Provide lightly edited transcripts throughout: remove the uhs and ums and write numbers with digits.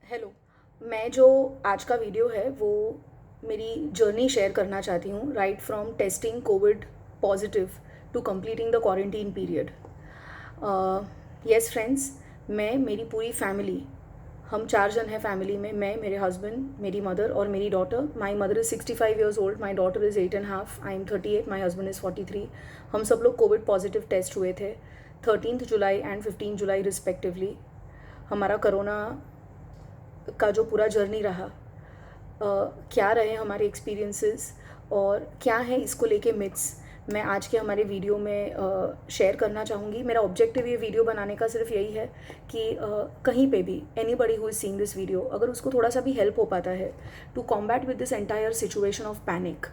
Hello. मैं जो आज का वीडियो है वो मेरी जर्नी शेयर करना चाहती हूँ, right from testing COVID positive to completing the quarantine period. Yes friends, मैं मेरी पूरी फैमिली, हम 4 जन हैं फैमिली में। मैं, मेरे हस्बैंड, मेरी मदर और मेरी daughter. My mother is 65 years old, my daughter is 8.5, I am 38, my husband is 43। हम सब लोग कोविड पॉजिटिव टेस्ट हुए थे 13 जुलाई एंड 15 जुलाई रिस्पेक्टिवली। हमारा कोरोना का जो पूरा जर्नी रहा, क्या रहे हमारे एक्सपीरियंसेस और क्या है इसको लेके मिथ्स, मैं आज के हमारे वीडियो में शेयर करना चाहूँगी। मेरा ऑब्जेक्टिव ये वीडियो बनाने का सिर्फ यही है कि कहीं पे भी anybody who is seeing this video, अगर उसको थोड़ा सा भी हेल्प हो पाता है to combat with this entire situation of panic,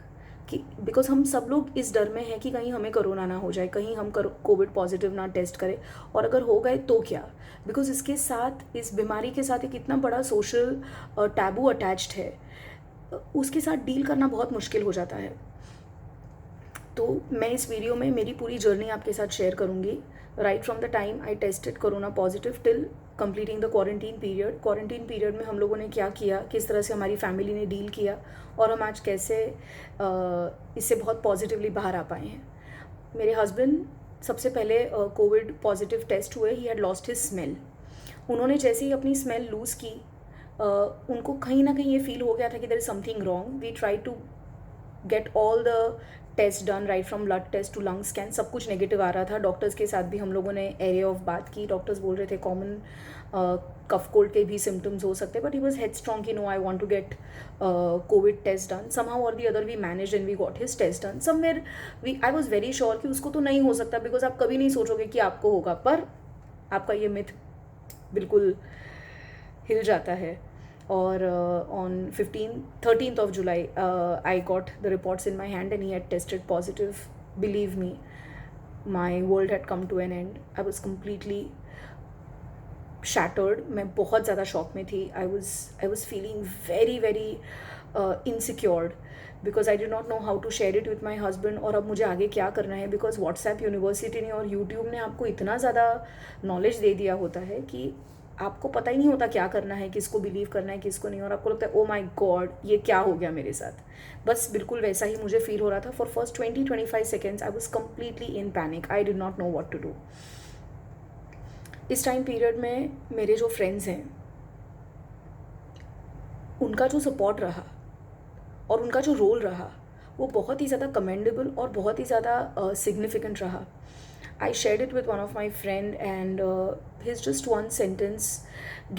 कि बिकॉज हम सब लोग इस डर में हैं कि कहीं हमें कोरोना ना हो जाए, कहीं हम कोविड पॉजिटिव ना टेस्ट करें, और अगर हो गए तो क्या। बिकॉज इसके साथ, इस बीमारी के साथ एक इतना बड़ा सोशल टैबू अटैच्ड है, उसके साथ डील करना बहुत मुश्किल हो जाता है। तो मैं इस वीडियो में मेरी पूरी जर्नी आपके साथ शेयर करूँगी, right from the time I tasted corona positive till completing the quarantine period. Quarantine period में हम लोगों ने क्या किया, किस तरह से हमारी फैमिली ने डील किया, और हम आज कैसे इससे बहुत पॉजिटिवली बाहर आ पाए हैं। मेरे हस्बैंड सबसे पहले कोविड पॉजिटिव टेस्ट हुए, he had lost his smell. उन्होंने जैसे ही अपनी स्मेल लूज़ की, उनको कहीं ना कहीं ये फील हो गया था कि there is something wrong. We try to get all the test done, right from blood test to lung scan, सब कुछ नेगेटिव आ रहा था। डॉक्टर्स के साथ भी हम लोगों ने एरिया ऑफ बात की। डॉक्टर्स बोल रहे थे कॉमन कफ कोल्ड के भी सिम्टम्स हो सकते हैं, but he was headstrong कि no, I want to get COVID test done. Somehow और the other we manage and we got his test done. Somewhere I was very sure कि उसको तो नहीं हो सकता, बिकॉज आप कभी नहीं सोचोगे कि आपको होगा, पर आपका ये मिथ बिल्कुल हिल जाता है। और on 13th of July, I got the reports in my hand and he had tested positive. Believe me, my world had come to an end. I was completely shattered. मैं बहुत ज़्यादा शॉक में थी. I was feeling very very insecure because I did not know how to share it with my husband, और अब मुझे आगे क्या करना है, बिकॉज व्हाट्सएप यूनिवर्सिटी ने और यूट्यूब ने आपको इतना ज़्यादा नॉलेज दे दिया होता है कि आपको पता ही नहीं होता क्या करना है, किसको बिलीव करना है, किसको नहीं, और आपको लगता है ओ माई गॉड ये क्या हो गया मेरे साथ। बस बिल्कुल वैसा ही मुझे फील हो रहा था। For first 20-25 seconds I was completely in panic, I did not know what to do. इस टाइम पीरियड में मेरे जो फ्रेंड्स हैं, उनका जो सपोर्ट रहा और उनका जो रोल रहा, वो बहुत ही ज़्यादा कमेंडेबल और बहुत ही ज़्यादा सिग्निफिकेंट रहा। I shared it with one of my friend and his just one sentence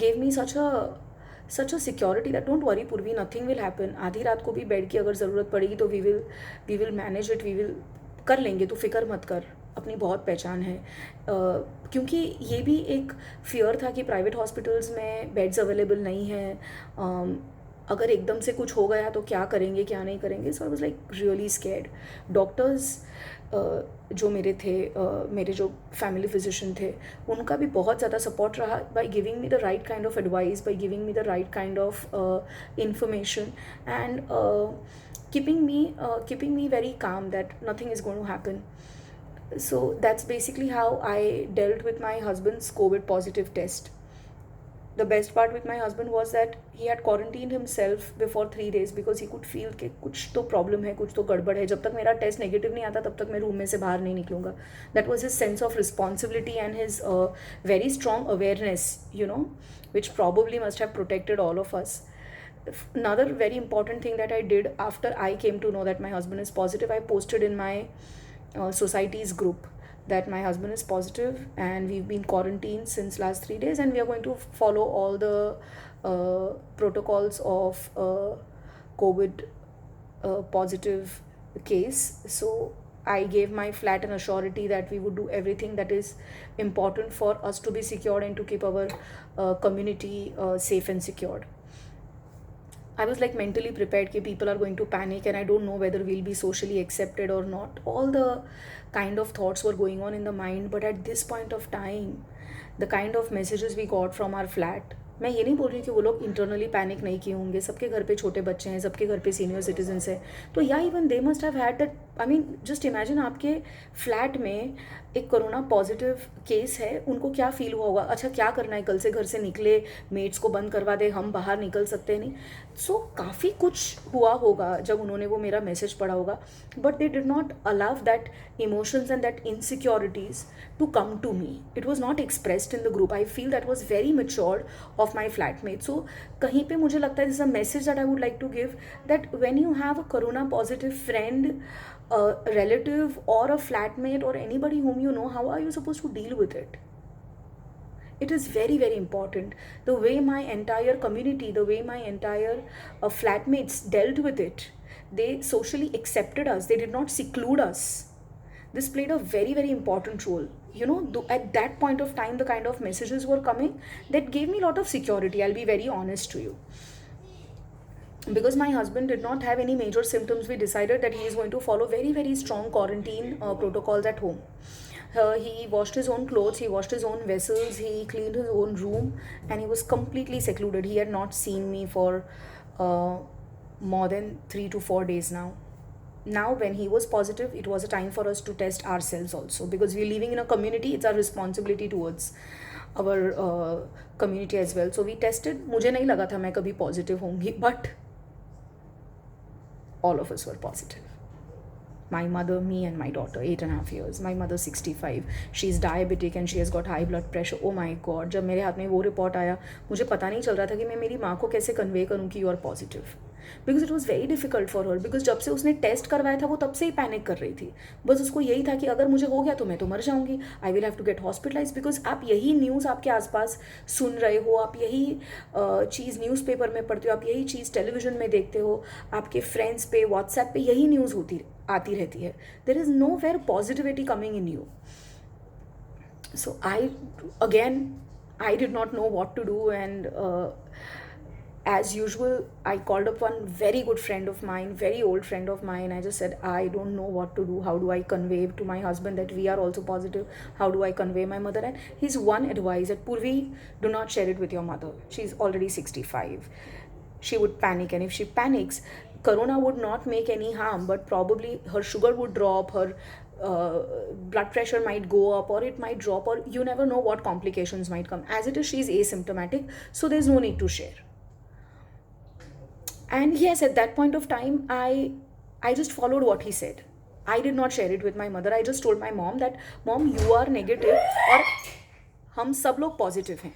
gave me such a security that don't worry पूर्वी, nothing will happen। आधी रात को भी बेड की अगर ज़रूरत पड़ेगी तो we will manage it, we will कर लेंगे, तो फिक्र मत कर, अपनी बहुत पहचान है। क्योंकि ये भी एक फियर था कि प्राइवेट हॉस्पिटल्स में बेड्स अवेलेबल नहीं हैं, अगर एकदम से कुछ हो गया तो क्या करेंगे, क्या नहीं करेंगे। So I was like really scared. Doctors जो मेरे थे, मेरे जो फैमिली फिजिशियन थे, उनका भी बहुत ज़्यादा सपोर्ट रहा, by giving me the right kind of advice, by giving me the right kind of information and keeping me very calm that nothing is going to happen. So that's basically how I dealt with my husband's COVID positive test. The best part with my husband was that he had quarantined himself before 3 days because he could feel कि कुछ तो problem है, कुछ तो गड़बड़ है, जब तक मेरा टेस्ट नेगेटिव नहीं आता तब तक मैं रूम में से बाहर नहीं निकलूँगा। That was his sense of responsibility and his very strong awareness, which probably must have protected all of us. Another very important thing that I did after I came to know that my husband is positive, I posted in my society's group that my husband is positive and we've been quarantined since last 3 days and we are going to follow all the protocols of COVID positive case. So I gave my flat and assurity that we would do everything that is important for us to be secured and to keep our community safe and secured. I was like mentally prepared कि people are going to panic and I don't know whether we'll be socially accepted or not. All the kind of thoughts were going on in the mind, but at this point of time, the kind of messages we got from our flat, मैं ये नहीं बोल रही कि वो लोग internally panic नहीं किए होंगे, सबके घर पे छोटे बच्चे हैं, सबके घर पे सीनियर सिटीजन्स हैं, तो या even they must have had that I mean just imagine आपके फ्लैट में एक कोरोना पॉजिटिव केस है, उनको क्या फील हुआ होगा, अच्छा क्या करना है, कल से घर से निकले, मेट्स को बंद करवा दे, हम बाहर निकल सकते नहीं। सो काफ़ी कुछ हुआ होगा जब उन्होंने वो मेरा मैसेज पढ़ा होगा, but they did not allow that emotions and that insecurities to come to me. It was not expressed in the group. I feel that was very matured of my flatmate. So कहीं पे मुझे लगता है this is a message that I would like to give, that when you have a corona positive friend, a relative or a flatmate or anybody whom you know, how are you supposed to deal with it? It is very very important. The way my entire community, the way my entire flatmates dealt with it, they socially accepted us, they did not seclude us. This played a very very important role. You know, at that point of time, the kind of messages were coming that gave me a lot of security, I'll be very honest to you. Because my husband did not have any major symptoms, we decided that he is going to follow very very strong quarantine protocols at home. He washed his own clothes, he washed his own vessels, he cleaned his own room, and he was completely secluded. He had not seen me for more than 3 to 4 days now. Now when he was positive, it was a time for us to test ourselves also, because we're living in a community, it's our responsibility towards our community as well. So we tested. मुझे नहीं लगा था मैं कभी positive होंगी, but all of us were positive. My mother, me and my daughter, 8.5 years. My mother 65. She's diabetic and she has got high blood pressure. Oh my God, जब मेरे हाथ में वो रिपोर्ट आया, मुझे पता नहीं चल रहा था कि मैं मेरी माँ को कैसे कन्वे करूँ कि you are positive, because it was very difficult for her. Because जब से उसने टेस्ट करवाया था वो तब से ही पैनिक कर रही थी। बस उसको यही था कि अगर मुझे हो गया तो मैं तो मर जाऊंगी, I will have to get hospitalise. Because आप यही न्यूज़ आपके आसपास सुन रहे हो, आप यही चीज़ न्यूज़पेपर में पढ़ते हो, आप यही चीज़ टेलीविजन में देखते हो, आपके फ्रेंड्स पे व्हाट्सएप पे यही न्यूज़ आती रहती है। There is nowhere positivity coming in you. So I did not know what to do, and as usual, I called up one very good friend of mine, very old friend of mine. I just said, I don't know what to do. How do I convey to my husband that we are also positive? How do I convey my mother? And his one advice that, Purvi, do not share it with your mother. She's already 65. She would panic, and if she panics, corona would not make any harm, but probably her sugar would drop, her blood pressure might go up, or it might drop, or you never know what complications might come. As it is, she's asymptomatic, so there's no need to share. And yes, at that point of time, I just followed what he said. I did not share it with my mother. I just told my mom that, Mom, you are negative, और हम सब लोग positive हैं.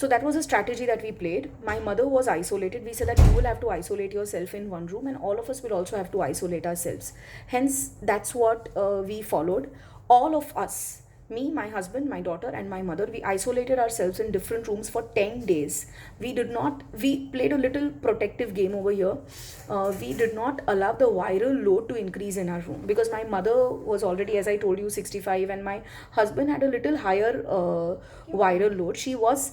So that was a strategy that we played. My mother was isolated. We said that you will have to isolate yourself in one room, and all of us will also have to isolate ourselves. Hence, that's what we followed. All of us, me, my husband, my daughter, and my mother, we isolated ourselves in different rooms for 10 days. We played a little protective game over here. We did not allow the viral load to increase in our room, because my mother was already, as I told you, 65, and my husband had a little higher viral load. He was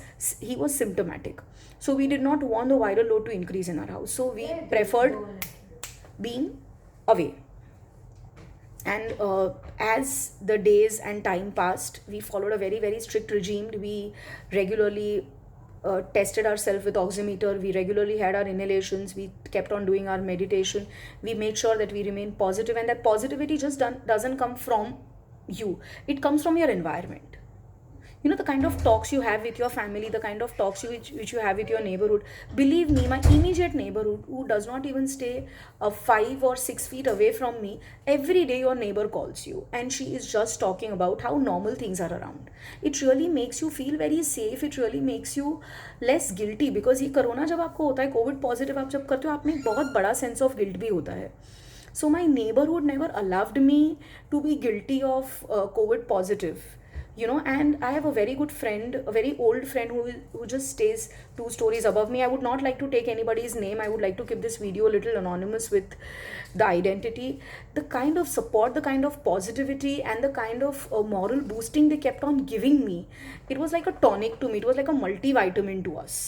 symptomatic. So we did not want the viral load to increase in our house. So we preferred being away. And as the days and time passed, we followed a very very strict regime. We regularly tested ourselves with oximeter. We regularly had our inhalations. We kept on doing our meditation. We made sure that we remain positive, and that positivity just doesn't come from you. It comes from your environment. You know, the kind of talks you have with your family, the kind of talks which you have with your neighborhood. Believe me, my immediate neighborhood, who does not even stay 5 or 6 feet away from me, every day your neighbor calls you and she is just talking about how normal things are around. It really makes you feel very safe. It really makes you less guilty, because ये corona जब आपको होता है, Covid positive आप जब करते हो, आप में एक बहुत बड़ा सेंस ऑफ गिल्ट भी होता है. So my neighborhood never allowed me to be guilty of COVID positive. You know, and I have a very good friend, a very old friend who just stays 2 stories above me. I would not like to take anybody's name. I would like to keep this video a little anonymous with the identity. The kind of support, the kind of positivity, and the kind of moral boosting they kept on giving me, it was like a tonic to me. It was like a multivitamin to us.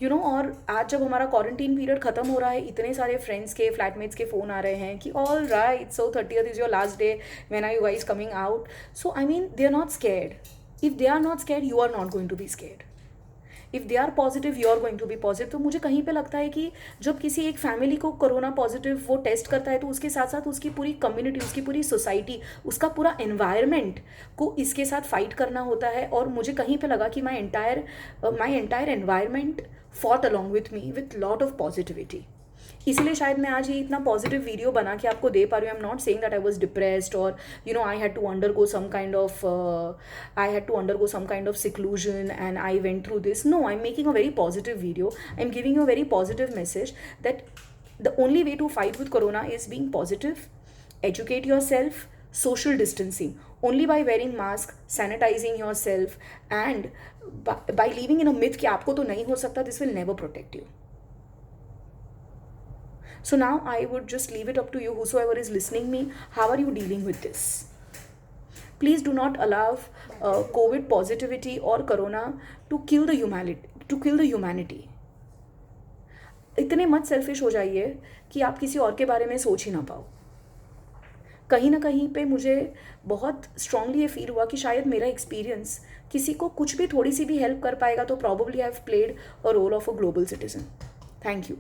You know, और आज जब हमारा quarantine period ख़त्म हो रहा है, इतने सारे फ्रेंड्स के, फ्लैटमेट्स के फ़ोन आ रहे हैं कि all right, so 30th is your last day, when are you guys coming out? So I mean, they are not scared. If they are not scared, you are not going to be scared. If they are positive you are going to be positive. तो मुझे कहीं पे लगता है कि जब किसी एक फैमिली को कोरोना पॉजिटिव वो टेस्ट करता है तो उसके साथ साथ उसकी पूरी कम्युनिटी, उसकी पूरी सोसाइटी, उसका पूरा एनवायरनमेंट को इसके साथ फाइट करना होता है। और मुझे कहीं पे लगा कि my entire environment fought along with me with lot of positivity. इसलिए शायद मैं आज ये इतना पॉजिटिव वीडियो बना के आपको दे पा रही हूँ। I am not saying that I was depressed और I had to undergo some kind of seclusion and I went through this. No, I'm making a very positive video. I'm giving you a very positive message that the only way to fight with corona is being positive, educate yourself, social distancing. Only by wearing mask, sanitizing yourself and by living in a myth कि आपको तो नहीं हो सकता, this will never protect you. So now I would just leave it up to you, whosoever is listening me, how are you dealing with this? Please do not allow COVID positivity or corona to kill the humanity. इतने मत selfish हो जाइए कि आप किसी और के बारे में सोच ही ना पाओ। कहीं ना कहीं पे मुझे बहुत स्ट्रांगली ये फील हुआ कि शायद मेरा एक्सपीरियंस किसी को कुछ भी थोड़ी सी भी हेल्प कर पाएगा तो probably I have played a role of a global citizen. Thank you.